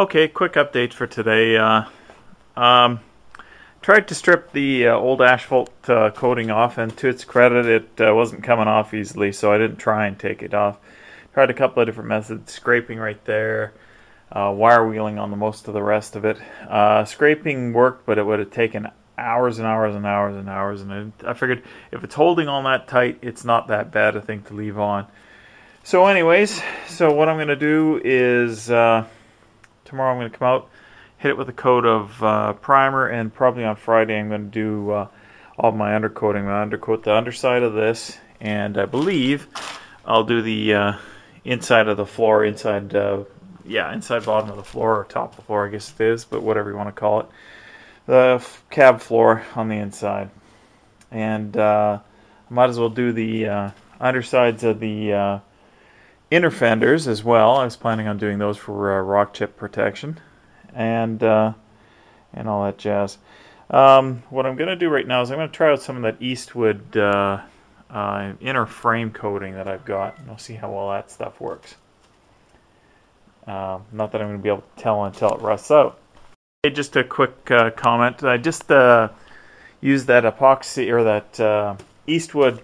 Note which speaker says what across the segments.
Speaker 1: Okay, quick update for today. Tried to strip the old asphalt coating off, and to its credit, it wasn't coming off easily, so I didn't try and take it off. Tried a couple of different methods, scraping right there, wire wheeling on the most of the rest of it. Scraping worked, but it would have taken hours and hours and hours and hours, and I figured if it's holding on that tight, it's not that bad a thing to leave on. So anyways, what I'm going to do is tomorrow I'm going to come out, hit it with a coat of primer, and probably on Friday I'm going to do all my undercoating. I'll undercoat the underside of this, and I believe I'll do the inside of the floor, inside bottom of the floor, or top of the floor I guess it is, but whatever you want to call it. The cab floor on the inside. And I might as well do the undersides of the inner fenders as well. I was planning on doing those for rock chip protection and all that jazz. What I'm going to do right now is I'm going to try out some of that Eastwood inner frame coating that I've got, and I'll see how well that stuff works. Not that I'm going to be able to tell until it rusts out. Okay, just a quick comment. I just used that epoxy, or that Eastwood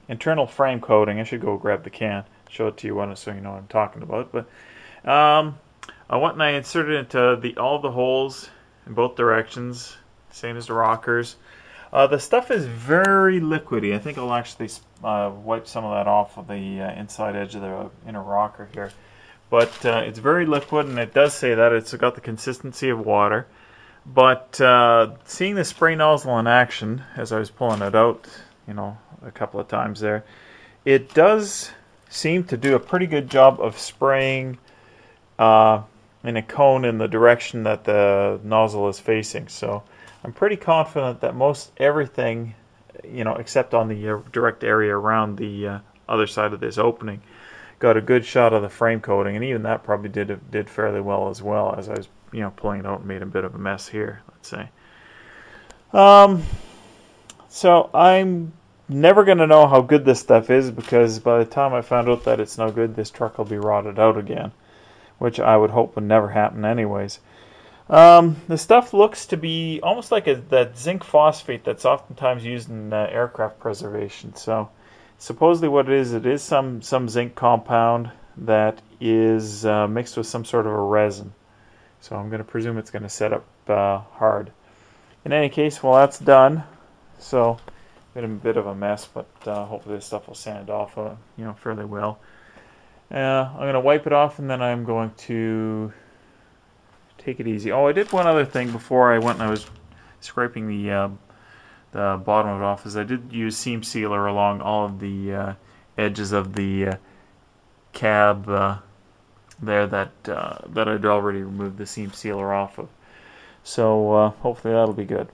Speaker 1: Internal Frame Coating. I should go grab the can, show it to you so you know what I'm talking about. But I went and I inserted it into all the holes in both directions, same as the rockers. The stuff is very liquidy. I think I'll actually wipe some of that off of the inside edge of the inner rocker here. But it's very liquid, and it does say that it's got the consistency of water. But seeing the spray nozzle in action as I was pulling it out, a couple of times there, it does seem to do a pretty good job of spraying in a cone in the direction that the nozzle is facing. So I'm pretty confident that most everything, except on the direct area around the other side of this opening, got a good shot of the frame coating, and even that probably did fairly well as I was pulling it out and made a bit of a mess here, let's say. So I'm never going to know how good this stuff is, because by the time I found out that it's no good, this truck will be rotted out again, which I would hope would never happen anyways. The stuff looks to be almost like that zinc phosphate that's oftentimes used in aircraft preservation. So supposedly what it is some zinc compound that is mixed with some sort of a resin. So I'm going to presume it's going to set up hard. In any case, well, that's done. So been a bit of a mess, but hopefully this stuff will sand off fairly well. I'm going to wipe it off, and then I'm going to take it easy. Oh, I did one other thing before I went and I was scraping the bottom of it off, is I did use seam sealer along all of the edges of the cab there that I'd already removed the seam sealer off of. So hopefully that'll be good.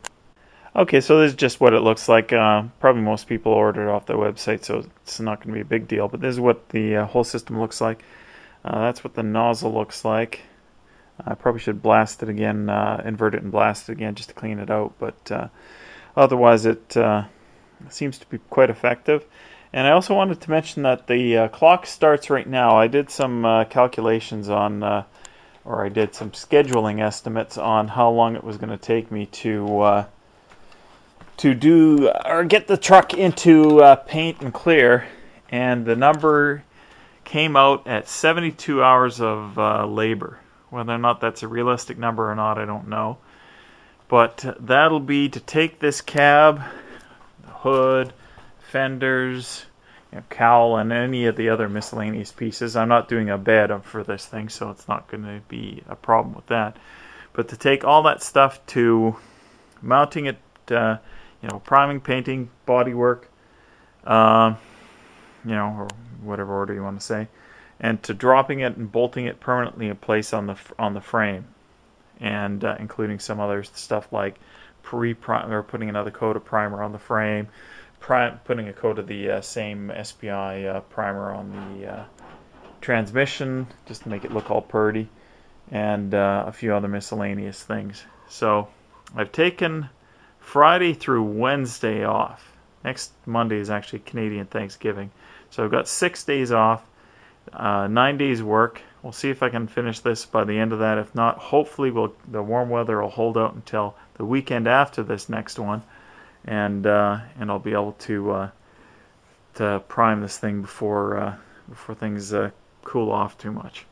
Speaker 1: Okay, so this is just what it looks like. Probably most people ordered it off their website, so it's not going to be a big deal. But this is what the whole system looks like. That's what the nozzle looks like. I probably should blast it again, invert it and blast it again just to clean it out. But otherwise, it seems to be quite effective. And I also wanted to mention that the clock starts right now. I did some calculations on, or I did some scheduling estimates on how long it was going to take me to do or get the truck into paint and clear, and the number came out at 72 hours of labor. Whether or not that's a realistic number or not, I don't know. But that'll be to take this cab, the hood, fenders, cowl, and any of the other miscellaneous pieces. I'm not doing a bed for this thing, so it's not going to be a problem with that. But to take all that stuff to mounting it, priming, painting, bodywork, or whatever order you want to say, and to dropping it and bolting it permanently in place on the frame, and including some other stuff like putting another coat of primer on the frame, putting a coat of the same SPI primer on the transmission just to make it look all purty, and a few other miscellaneous things. So I've taken Friday through Wednesday off. Next Monday is actually Canadian Thanksgiving, so I've got 6 days off. 9 days work. We'll see if I can finish this by the end of that. If not, hopefully the warm weather will hold out until the weekend after this next one, and I'll be able to prime this thing before things cool off too much.